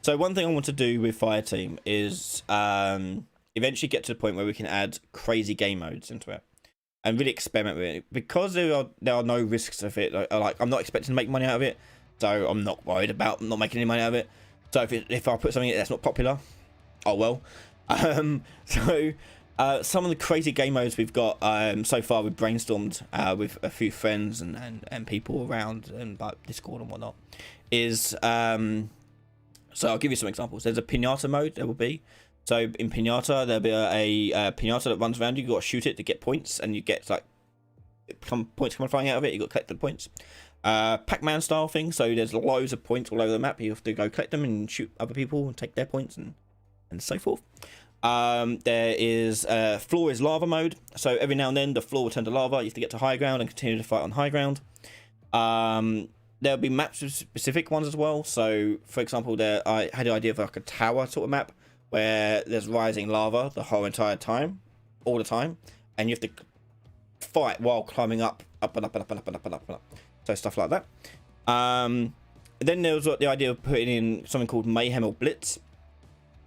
So one thing I want to do with Fireteam is eventually get to the point where we can add crazy game modes into it and really experiment with it, because there are no risks of it. Like I'm not expecting to make money out of it, so I'm not worried about not making any money out of it. So if I put something in that's not popular, oh well. Some of the crazy game modes we've got so far, we've brainstormed with a few friends and people around and like Discord and whatnot, is So I'll give you some examples. There's a pinata mode. There will be. So in pinata, there'll be a pinata that runs around you. You got to shoot it to get points, and you get like points coming flying out of it. You got to collect the points. Pac-Man style thing. So there's loads of points all over the map. You have to go collect them and shoot other people and take their points and so forth. There is floor is lava mode. So every now and then the floor will turn to lava. You have to get to high ground and continue to fight on high ground. There'll be map specific ones as well. So for example, I had the idea of like a tower sort of map where there's rising lava the whole entire time, all the time, and you have to fight while climbing up and up and up and up and up and up and up. So stuff like that. Then there was the idea of putting in something called Mayhem or Blitz.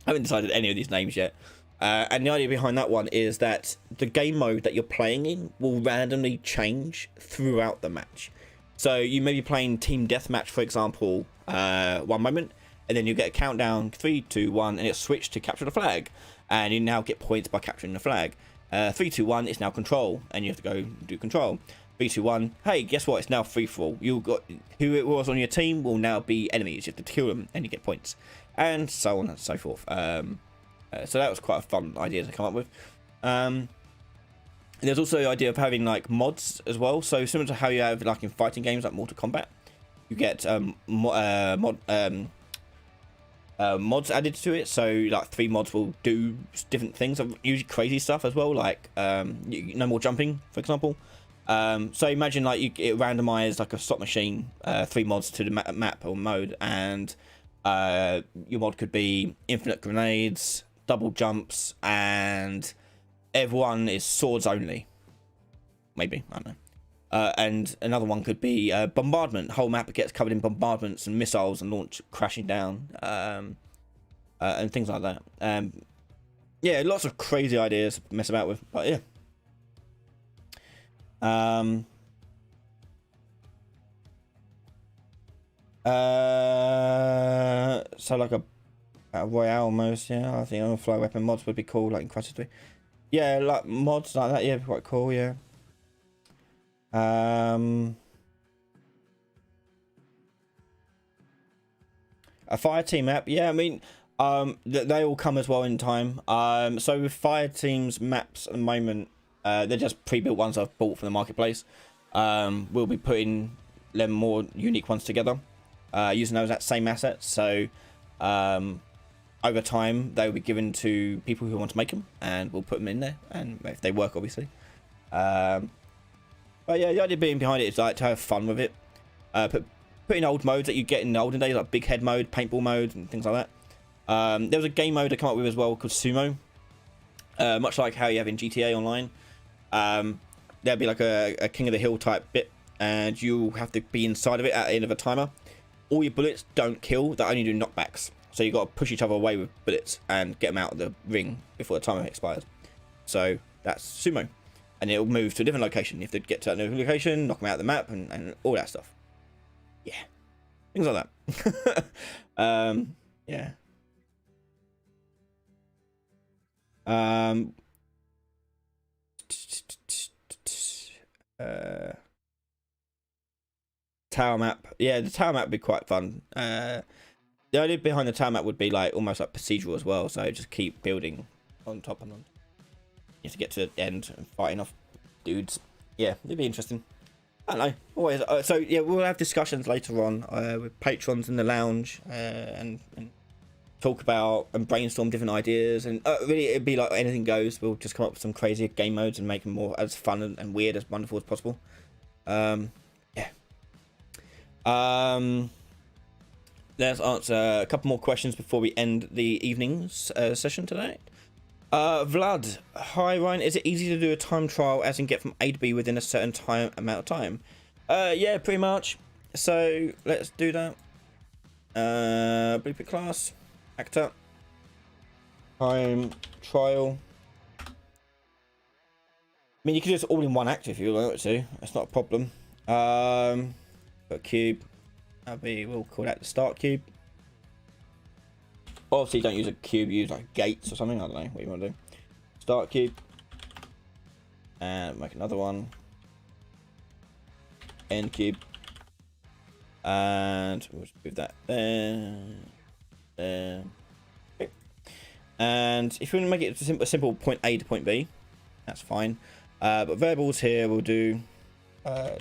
I haven't decided any of these names yet. And the idea behind that one is that the game mode that you're playing in will randomly change throughout the match. So you may be playing Team Deathmatch, for example, one moment, and then you get a countdown, 3, 2, 1, and it's switched to capture the flag. And you now get points by capturing the flag. 3, 2, 1, it's now control, and you have to go do control. 3, 2, 1, hey, guess what? It's now free for all. You got who it was on your team will now be enemies. You have to kill them, and you get points, and so on and so forth. So that was quite a fun idea to come up with. There's also the idea of having like mods as well. So similar to how you have like in fighting games like Mortal Kombat, you get mods added to it. So like 3 mods will do different things, usually crazy stuff as well, like no more jumping, for example. So imagine like it randomized like a slot machine, 3 mods to the map or mode, and your mod could be infinite grenades, double jumps, and everyone is swords only. Maybe, I don't know. And another one could be bombardment. Whole map gets covered in bombardments and missiles and launch crashing down, and things like that. Yeah, lots of crazy ideas to mess about with, but yeah. So like a Royale almost, yeah. I think overflow weapon mods would be cool, like in Crisis 3. Yeah, like mods like that, yeah, quite cool, yeah. A Fireteam map, yeah. I mean, they all come as well in time. So with Fireteam's maps at the moment, they're just pre-built ones I've bought from the marketplace. We'll be putting them more unique ones together, using those same assets. So over time, they will be given to people who want to make them, and we'll put them in there, and if they work, obviously. But yeah, the idea being behind it is like to have fun with it. Put in old modes that you get in the olden days, like big head mode, paintball mode, and things like that. There was a game mode I come up with as well called Sumo. Much like how you have in GTA Online. There'll be like a King of the Hill type bit, and you'll have to be inside of it at the end of a timer. All your bullets don't kill, they only do knockbacks. So you've got to push each other away with bullets and get them out of the ring before the timer expires. So that's Sumo. And it'll move to a different location. You have to get to that new location, knock them out of the map, and all that stuff. Yeah. Things like that. Yeah. Tower map. Yeah, the tower map would be quite fun. The idea behind the tower map would be like almost like procedural as well. So just keep building on top and on. You have to get to the end and fighting off dudes. Yeah, it'd be interesting. I don't know. Always. So yeah, we'll have discussions later on with patrons in the lounge and talk about and brainstorm different ideas. And really, it'd be like anything goes. We'll just come up with some crazy game modes and make them more as fun and weird as wonderful as possible. Yeah. Let's answer a couple more questions before we end the evening's session today. Vlad, hi Ryan, is it easy to do a time trial as in get from A to B within a certain amount of time? Yeah, pretty much. So let's do that. Blueprint class, actor, time trial. I mean, you can do this all in one act if you want to. That's not a problem. Got cube. We'll call that the start cube. Obviously, don't use a cube. Use like gates or something. I don't know what you want to do. Start cube. And make another one. End cube. And we'll just move that there. Okay. And if you want to make it a simple point A to point B, that's fine. But variables here we'll do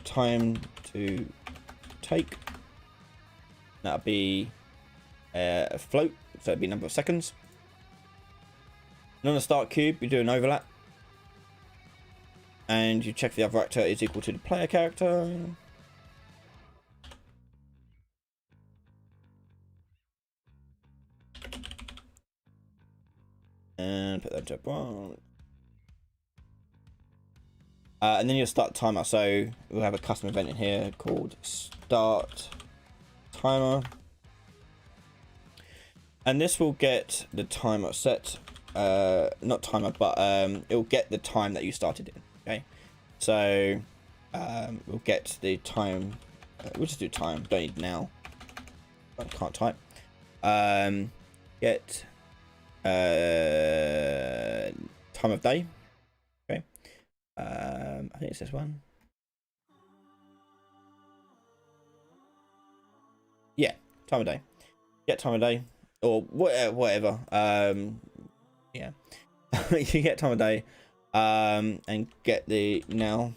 time to take. That'll be a float, so it'll be number of seconds. And on the start cube, you do an overlap. And you check if the other actor is equal to the player character. And put that to bronze. And then you'll start timer. So we'll have a custom event in here called start timer. And this will get the timer set. Not timer, but it'll get the time that you started in. Okay. So we'll get the time. We'll just do time. Don't need now. I can't type. Get time of day. Okay. I think it's this one. Yeah, time of day. Get time of day or whatever. Yeah. You get time of day. And get the now.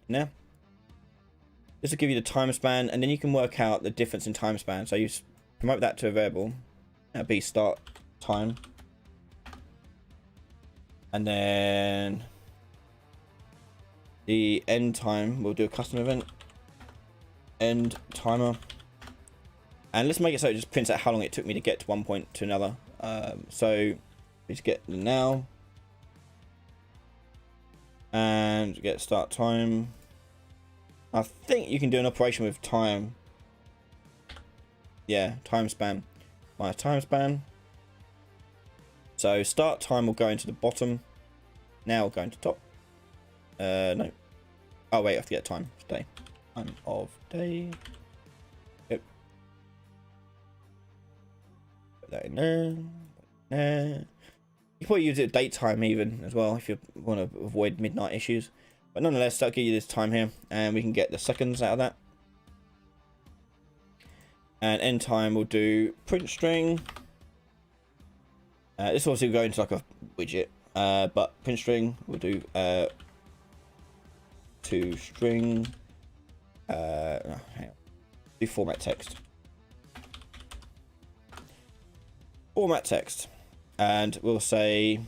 This will give you the time span, and then you can work out the difference in time span. So you promote that to a variable. That'll be start time. And then the end time, we'll do a custom event. End timer. And let's make it so it just prints out how long it took me to get to one point to another. So let's get the now. And get start time. I think you can do an operation with time. Yeah, time span. My time span. So start time will go into the bottom. Now we'll go into top. No. Oh wait, I have to get time of day. Time of day. Yep. Put that in there. You can probably use it date time even as well if you want to avoid midnight issues. But nonetheless, that'll give you this time here, and we can get the seconds out of that. And end time we'll do print string. This also will go into like a widget, but print string we'll do to string. Hang on. Do format text. Format text, and we'll say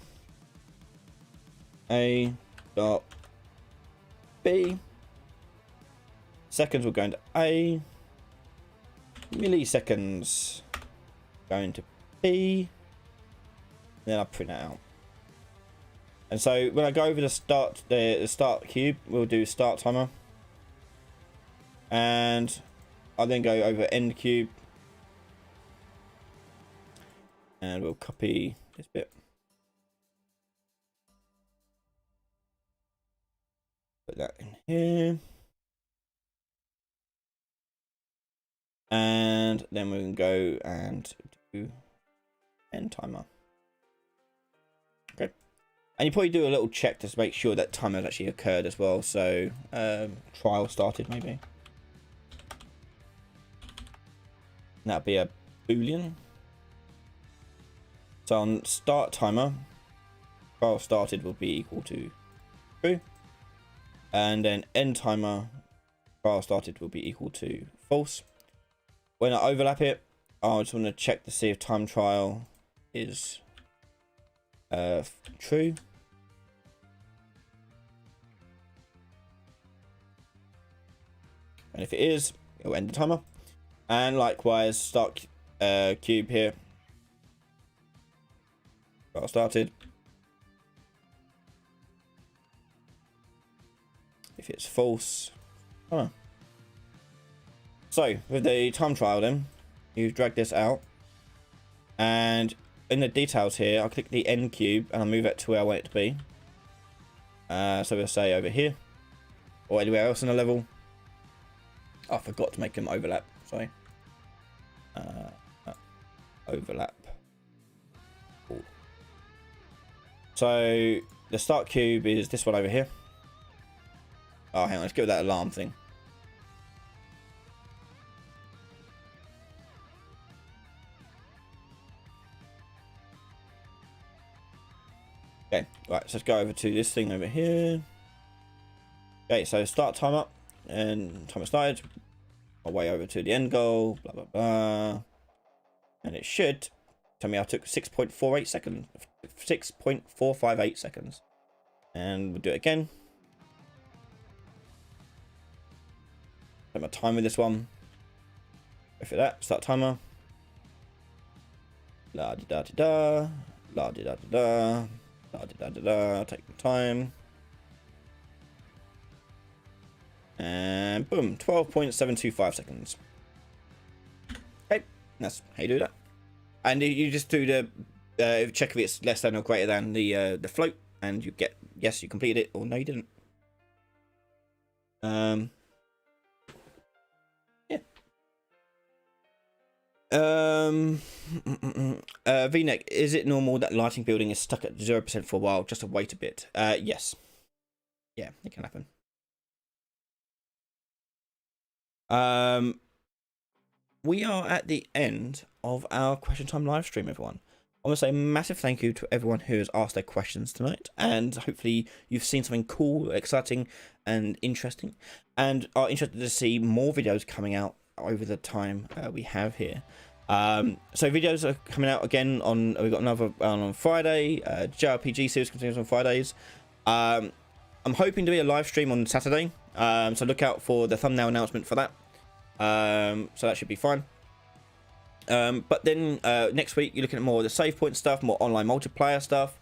a dot B. Seconds will go into A. Milliseconds going to B. Then I'll print it out. And so when I go over the start cube, we'll do start timer. And I'll then go over end cube. And we'll copy this bit. Put that in here. And then we can go and do end timer. Okay. And you probably do a little check to make sure that timer has actually occurred as well. So trial started maybe. And that'll be a Boolean. So on start timer, trial started will be equal to true. And then end timer, trial started will be equal to false. When I overlap it, I just want to check to see if time trial is true. And if it is, it'll end the timer. And likewise, start cube here. Trial started. If it's false, oh. So with the time trial, then you drag this out, and in the details here, I'll click the end cube and I'll move it to where I want it to be. So we'll say over here or anywhere else in the level. Oh, I forgot to make them overlap. Sorry. Overlap. Cool. So the start cube is this one over here. Oh, hang on, let's go with that alarm thing. Okay, right, so let's go over to this thing over here. Okay, so start timer, and timer started. My way over to the end goal, blah blah blah, and it should tell me I took 6.48 seconds, 6.458 seconds, and we'll do it again. Set my time with this one. Go for that. Start timer. La di da di da, la di da di da, la di da di da. Take the time. And boom, 12.725 seconds. Okay, that's how you do that. And you just do the check if it's less than or greater than the float, and you get yes, you completed it, or no, you didn't. Yeah. V-neck, is it normal that lighting building is stuck at 0% for a while? Just to wait a bit. Yes. Yeah, it can happen. We are at the end of our question time live stream, everyone. I want to say a massive thank you to everyone who has asked their questions tonight, and hopefully you've seen something cool, exciting, and interesting, and are interested to see more videos coming out over the time we have here. So videos are coming out again on, we've got another on Friday, JRPG series continues on Fridays. I'm hoping to be a live stream on Saturday, so look out for the thumbnail announcement for that. So that should be fine. But then next week you're looking at more of the save point stuff, more online multiplayer stuff,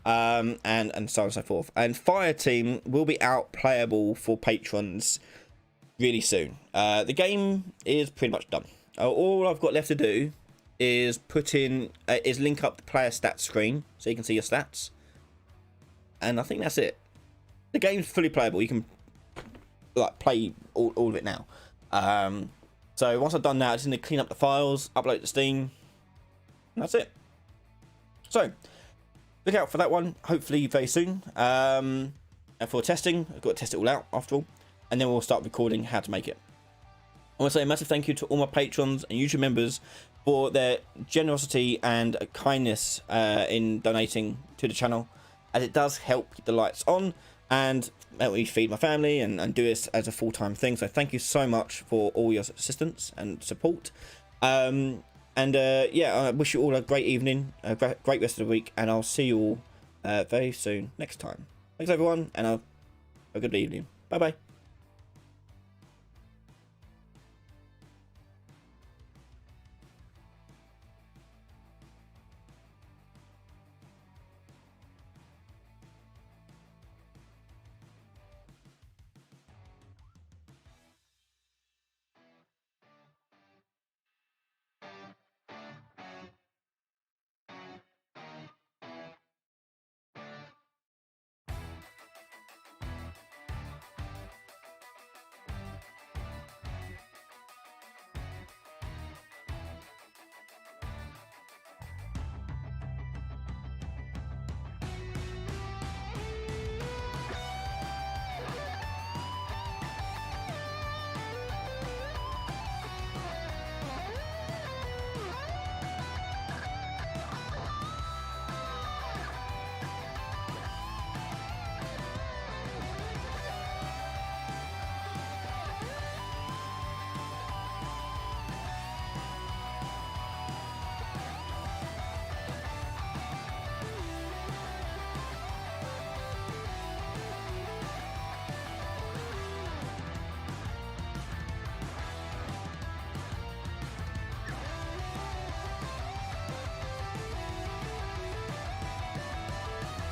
and so on and so forth. And Fireteam will be out playable for patrons really soon. The game is pretty much done. All I've got left to do is link up the player stats screen so you can see your stats, and I think that's it. The game's fully playable. You can like play all of it now. So once I've done that, I just need to clean up the files, upload to Steam, and that's it. So look out for that one, hopefully very soon. And for testing, I've got to test it all out after all, and then we'll start recording how to make it. I want to say a massive thank you to all my patrons and YouTube members for their generosity and kindness in donating to the channel, as it does help keep the lights on and help me feed my family and do this as a full-time thing. So thank you so much for all your assistance and support. Yeah, I wish you all a great evening, a great rest of the week, and I'll see you all very soon next time. Thanks everyone, and have a good evening. Bye bye.